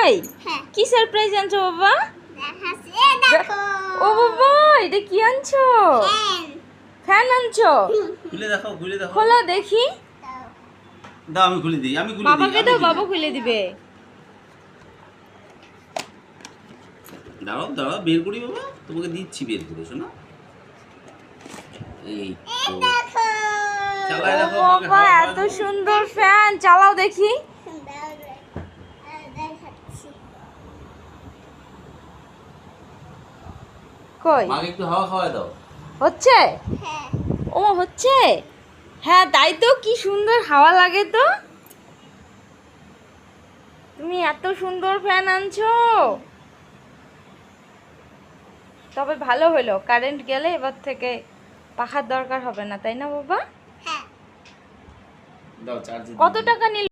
তাই? কি সারপ্রাইজ আনছো বাবা? ও বাবা, এটা কি আনছো? ফ্যান আনছো? খুলে দেখো, খুলে দেখো। খোলো দেখি। দাও আমি খুলে দিই, আমি খুলে দিই। বাবাকে দাও, বাবা খুলে দিবে। দাঁড়াও দাঁড়াও, বের করি বাবা, তোমাকে দিচ্ছি বের করে, শোনো। এই তো চালায় দেখো, আমাকে বাবা, হাওয়া এত খাওয়াবো। সুন্দর ফ্যান, চালাও দেখি। কই মাকে একটু হাওয়া খাওয়ায় দাও। হচ্ছে? ও হচ্ছে। হ্যাঁ তাই তো, কি সুন্দর হাওয়া লাগে তো। তুমি এত সুন্দর ফ্যান আনছো। তবে ভালো হলো, কারেন্ট গেলে এবার থেকে পাখার দরকার হবে না, তাই না বাবা? দাও চার্জে কত টাকা নিল?